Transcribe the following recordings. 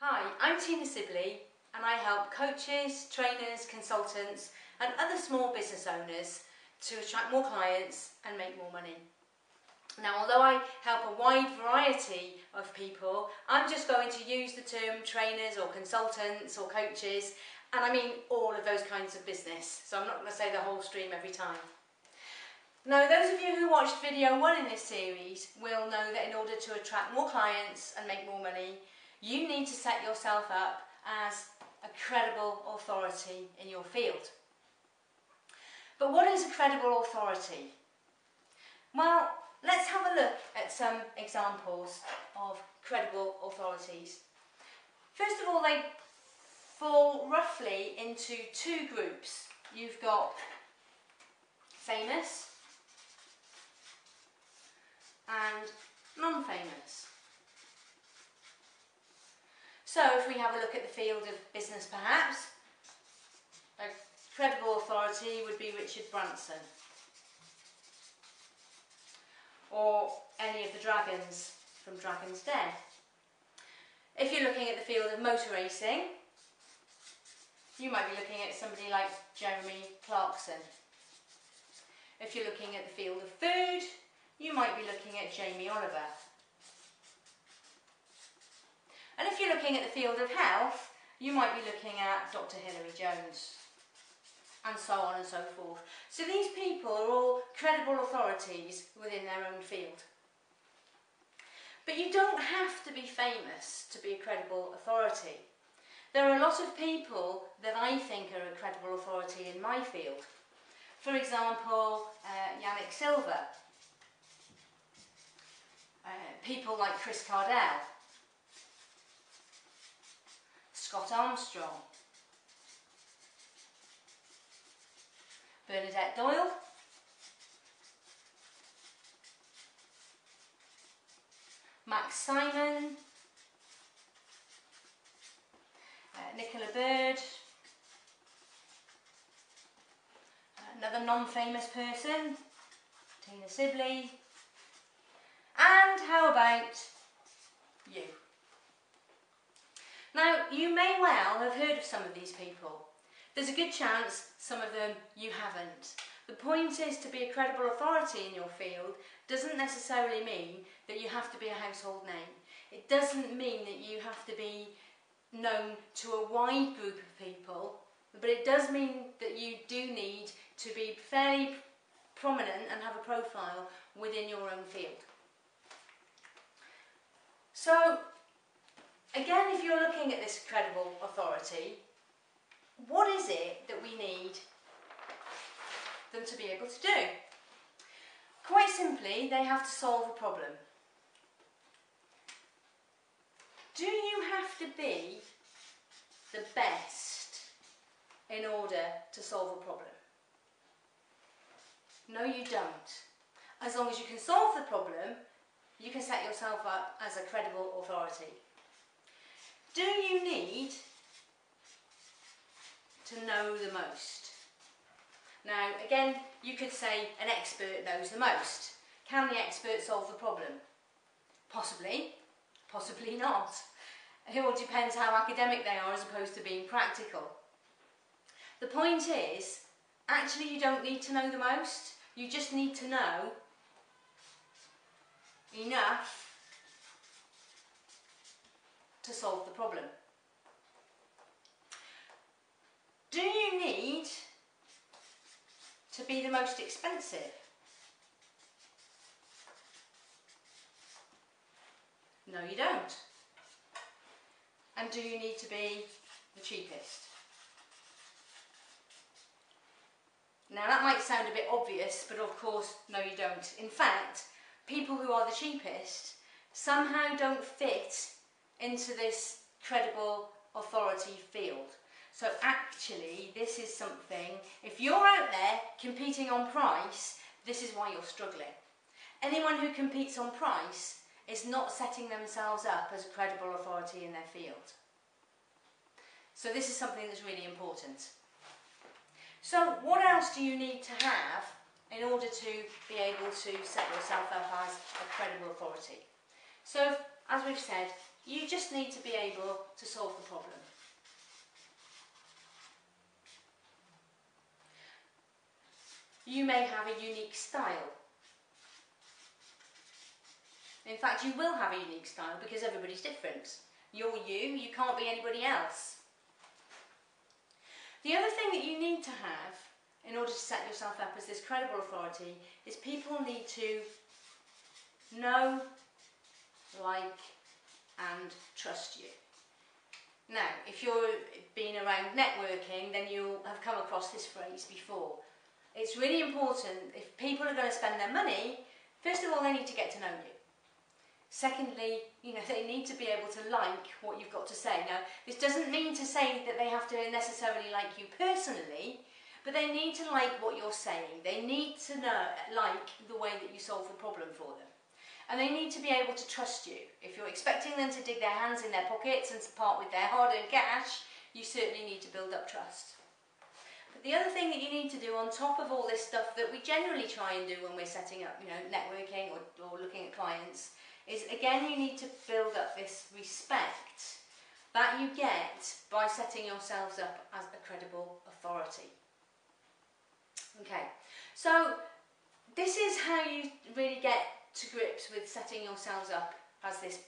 Hi, I'm Tina Sibley and I help coaches, trainers, consultants and other small business owners to attract more clients and make more money. Now, although I help a wide variety of people, I'm just going to use the term trainers or consultants or coaches, and I mean all of those kinds of business. So I'm not going to say the whole stream every time. Now, those of you who watched video 1 in this series will know that in order to attract more clients and make more money, you need to set yourself up as a credible authority in your field. But what is a credible authority? Well, let's have a look at some examples of credible authorities. First of all, they fall roughly into 2 groups. You've got famous and non-famous. So if we have a look at the field of business perhaps, a credible authority would be Richard Branson, or any of the dragons from Dragon's Den. If you're looking at the field of motor racing, you might be looking at somebody like Jeremy Clarkson. If you're looking at the field of food, you might be looking at Jamie Oliver. And if you're looking at the field of health, you might be looking at Dr. Hilary Jones, and so on and so forth. So these people are all credible authorities within their own field. But you don't have to be famous to be a credible authority. There are a lot of people that I think are a credible authority in my field. For example, Yannick Silver, people like Chris Cardell, Scott Armstrong, Bernadette Doyle, Max Simon, Nicola Bird, another non-famous person, Tina Sibley, and how about you? Now, you may well have heard of some of these people. There's a good chance some of them you haven't. The point is, to be a credible authority in your field doesn't necessarily mean that you have to be a household name. It doesn't mean that you have to be known to a wide group of people, but it does mean that you do need to be fairly prominent and have a profile within your own field. So, again, if you're looking at this credible authority, what is it that we need them to be able to do? Quite simply, they have to solve a problem. Do you have to be the best in order to solve a problem? No, you don't. As long as you can solve the problem, you can set yourself up as a credible authority. Do you need to know the most? Now, again, you could say an expert knows the most. Can the expert solve the problem? Possibly, possibly not. It all depends how academic they are as opposed to being practical. The point is, actually you don't need to know the most, you just need to know enough to solve the problem. Do you need to be the most expensive? No, you don't. And do you need to be the cheapest? Now, that might sound a bit obvious, but of course, no, you don't. In fact, people who are the cheapest somehow don't fit into this credible authority field. So actually, this is something, if you're out there competing on price, this is why you're struggling. Anyone who competes on price is not setting themselves up as a credible authority in their field. So this is something that's really important. So what else do you need to have in order to be able to set yourself up as a credible authority? So, as we've said, You just need to be able to solve the problem. You may have a unique style. In fact, you will have a unique style because everybody's different. You're you can't be anybody else. The other thing that you need to have in order to set yourself up as this credible authority is people need to know, like and trust you. Now, if you've been around networking, then you'll have come across this phrase before. It's really important, if people are going to spend their money, first of all, they need to get to know you. Secondly, they need to be able to like what you've got to say. Now, this doesn't mean to say that they have to necessarily like you personally, but they need to like what you're saying. They need to like the way that you solve the problem for them. And they need to be able to trust you. If you're expecting them to dig their hands in their pockets and to part with their hard-earned cash, you certainly need to build up trust. But the other thing that you need to do on top of all this stuff that we generally try and do when we're setting up, networking or looking at clients, is again you need to build up this respect that you get by setting yourselves up as a credible authority. Okay, so this is how you really get to grips with setting yourselves up as this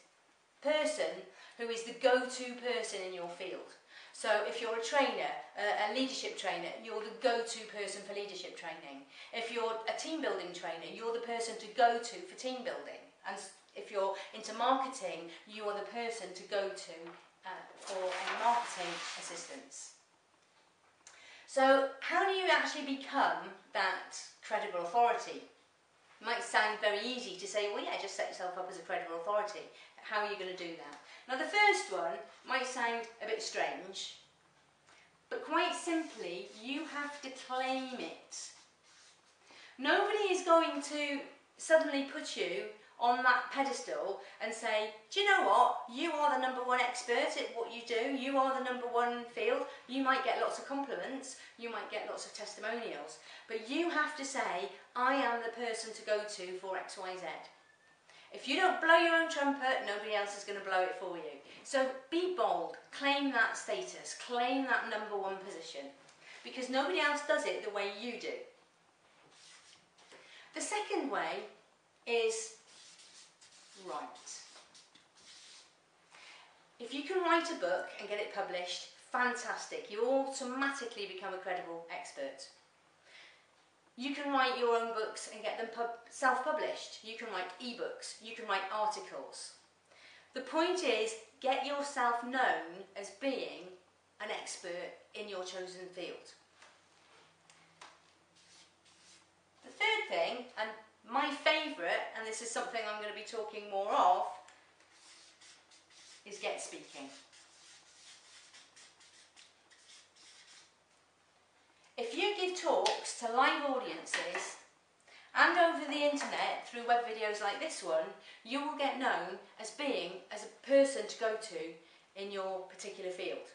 person who is the go-to person in your field. So if you're a trainer, a leadership trainer, you're the go-to person for leadership training. If you're a team building trainer, you're the person to go to for team building. And if you're into marketing, you are the person to go to for any marketing assistance. So how do you actually become that credible authority? It might sound very easy to say, well, yeah, just set yourself up as a credible authority. How are you going to do that? Now, the first one might sound a bit strange, but quite simply, you have to claim it. Nobody is going to suddenly put you on that pedestal and say, do you know what? You are the number one expert at what you do. You are the number one field. You might get lots of compliments. You might get lots of testimonials. But you have to say, I am the person to go to for X, Y, Z. If you don't blow your own trumpet, nobody else is going to blow it for you. So be bold. Claim that status. Claim that number one position. Because nobody else does it the way you do. The second way is write. If you can write a book and get it published, fantastic. You automatically become a credible expert. You can write your own books and get them self-published. You can write ebooks. You can write articles. The point is, get yourself known as being an expert in your chosen field. The third thing, and my favourite, and this is something I'm going to be talking more of, is get speaking. If you give talks to live audiences and over the internet through web videos like this one, you will get known as being as a person to go to in your particular field.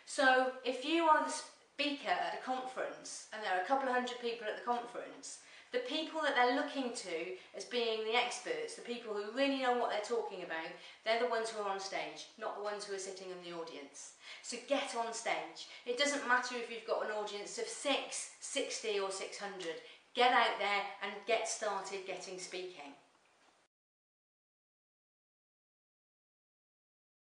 So if you are the speaker at a conference and there are a couple of hundred people at the conference, the people that they're looking to as being the experts, the people who really know what they're talking about, they're the ones who are on stage, not the ones who are sitting in the audience. So get on stage. It doesn't matter if you've got an audience of 6, 60 or 600. Get out there and get started getting speaking.